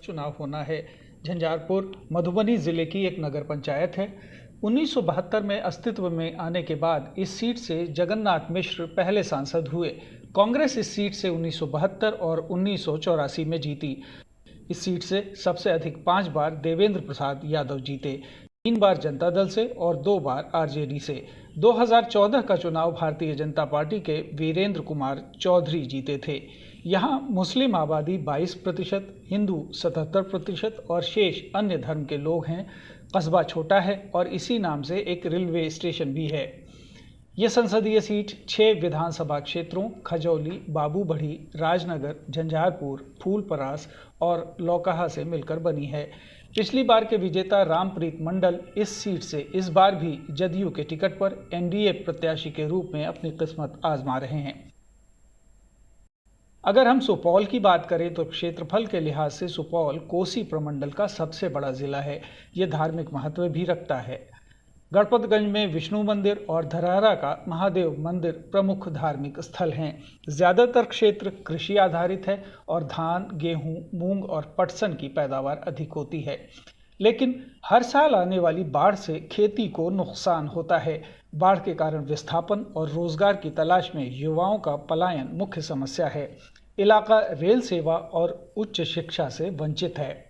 चुनाव होना है। झंझारपुर मधुबनी जिले की एक नगर पंचायत है। 1972 में अस्तित्व में आने के बाद इस सीट से जगन्नाथ मिश्र पहले सांसद हुए। कांग्रेस इस सीट से 1972 और 1984 में जीती। इस सीट से सबसे अधिक 5 बार देवेंद्र प्रसाद यादव जीते, 3 बार जनता दल से और 2 बार आरजेडी से। 2014 का चुनाव भारतीय जनता पार्टी के वीरेंद्र कुमार चौधरी जीते थे। यहाँ मुस्लिम आबादी 22%, हिंदू 77% और शेष अन्य धर्म के लोग हैं। कस्बा छोटा है और इसी नाम से एक रेलवे स्टेशन भी है। यह संसदीय सीट 6 विधानसभा क्षेत्रों खजौली, बाबूबढ़ी, राजनगर, झंझारपुर, फूलपरास और लौकहा से मिलकर बनी है। पिछली बार के विजेता रामप्रीत मंडल इस सीट से इस बार भी जदयू के टिकट पर एनडीए प्रत्याशी के रूप में अपनी किस्मत आजमा रहे हैं। अगर हम सुपौल की बात करें तो क्षेत्रफल के लिहाज से सुपौल कोसी प्रमंडल का सबसे बड़ा जिला है। ये धार्मिक महत्व भी रखता है। गणपतगंज में विष्णु मंदिर और धरहरा का महादेव मंदिर प्रमुख धार्मिक स्थल हैं। ज़्यादातर क्षेत्र कृषि आधारित है और धान, गेहूं, मूंग और पटसन की पैदावार अधिक होती है। लेकिन हर साल आने वाली बाढ़ से खेती को नुकसान होता है। बाढ़ के कारण विस्थापन और रोजगार की तलाश में युवाओं का पलायन मुख्य समस्या है। इलाका रेल सेवा और उच्च शिक्षा से वंचित है।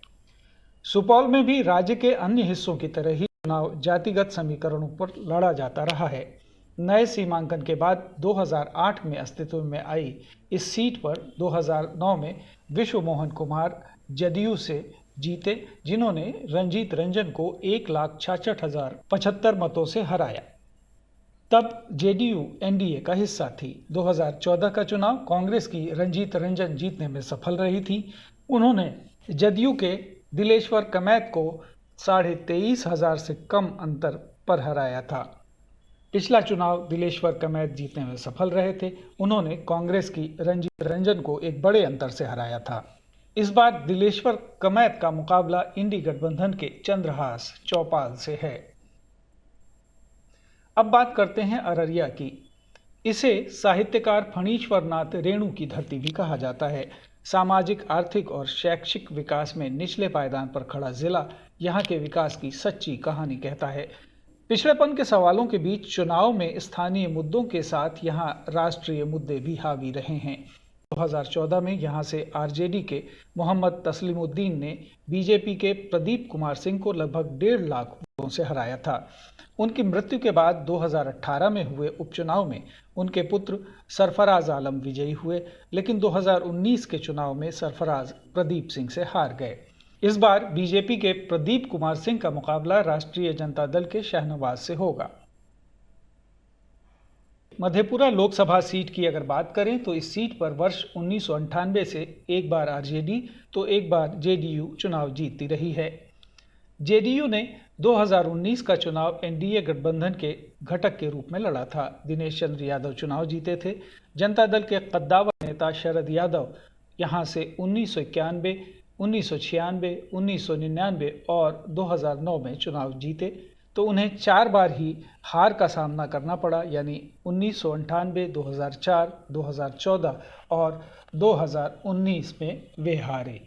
सुपौल में भी राज्य के अन्य हिस्सों की तरह ही चुनाव जातिगत समीकरणों पर लड़ा जाता रहा है। नए सीमांकन के बाद 2008 में अस्तित्व में आई इस सीट पर 2009 में विश्व मोहन कुमार जदयू से जीते, जिन्होंने रंजीत रंजन को 1,66,075 मतों से हराया। तब जेडीयू एनडीए का हिस्सा थी। 2014 का चुनाव कांग्रेस की रंजीत रंजन जीतने में सफल रही थी। उन्होंने जदयू के दिलेश्वर कमैत को 23,500 से कम अंतर पर हराया था। पिछला चुनाव दिलेश्वर कमैत जीतने में सफल रहे थे। उन्होंने कांग्रेस की रंजीत रंजन को एक बड़े अंतर से हराया था। इस बार दिलेश्वर कमैत का मुकाबला इंडी गठबंधन के चंद्रहास चौपाल से है। अब बात करते हैं अररिया की। इसे साहित्यकार फणीश्वर नाथ रेणु की धरती भी कहा जाता है। सामाजिक, आर्थिक और शैक्षिक विकास में निचले पायदान पर खड़ा जिला यहाँ के विकास की सच्ची कहानी कहता है। पिछड़ेपन के सवालों के बीच चुनाव में स्थानीय मुद्दों के साथ यहाँ राष्ट्रीय मुद्दे भी हावी रहे हैं। 2014 में यहाँ से आरजेडी के मोहम्मद तस्लीमुद्दीन ने बीजेपी के प्रदीप कुमार सिंह को लगभग 1.5 लाख वोटों से हराया था। उनकी मृत्यु के बाद 2018 में हुए उपचुनाव में उनके पुत्र सरफराज आलम विजयी हुए, लेकिन 2019 के चुनाव में सरफराज प्रदीप सिंह से हार गए। इस बार बीजेपी के प्रदीप कुमार सिंह का मुकाबला राष्ट्रीय जनता दल के शाहनवाज से होगा। मधेपुरा लोकसभा सीट की अगर बात करें तो इस सीट पर वर्ष 1998 से एक बार आरजेडी तो एक बार जेडीयू चुनाव जीतती रही है। जेडीयू ने 2019 का चुनाव एनडीए गठबंधन के घटक के रूप में लड़ा था। दिनेश चंद्र यादव चुनाव जीते थे। जनता दल के कद्दावर नेता शरद यादव यहां से 1991, 1996, 1999 और 2009 में चुनाव जीते, तो उन्हें 4 बार ही हार का सामना करना पड़ा, यानी 1998, 2004, 2014 और 2019 में वे हारे।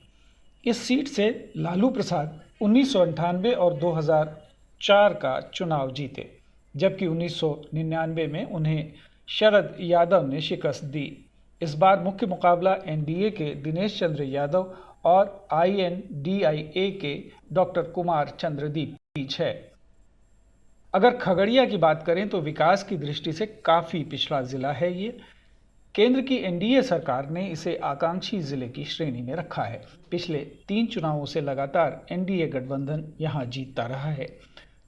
इस सीट से लालू प्रसाद 1998 और 2004 का चुनाव जीते, जबकि 1999 में उन्हें शरद यादव ने शिकस्त दी। इस बार मुख्य मुकाबला एनडीए के दिनेश चंद्र यादव और आईएनडीआईए के डॉक्टर कुमार चंद्रदीप बीच है। अगर खगड़िया की बात करें तो विकास की दृष्टि से काफ़ी पिछड़ा जिला है ये। केंद्र की एनडीए सरकार ने इसे आकांक्षी जिले की श्रेणी में रखा है। पिछले 3 चुनावों से लगातार एनडीए गठबंधन यहां जीतता रहा है।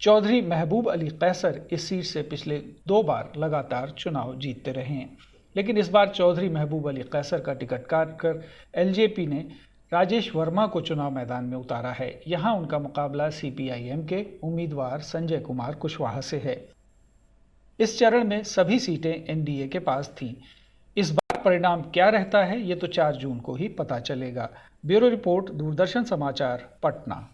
चौधरी महबूब अली कैसर इस सीट से पिछले 2 बार लगातार चुनाव जीतते रहे हैं, लेकिन इस बार चौधरी महबूब अली कैसर का टिकट काटकर एलजेपी ने राजेश वर्मा को चुनाव मैदान में उतारा है। यहां उनका मुकाबला सीपीआईएम के उम्मीदवार संजय कुमार कुशवाहा से है। इस चरण में सभी सीटें एनडीए के पास थीं। इस बार परिणाम क्या रहता है ये तो 4 जून को ही पता चलेगा। ब्यूरो रिपोर्ट, दूरदर्शन समाचार, पटना।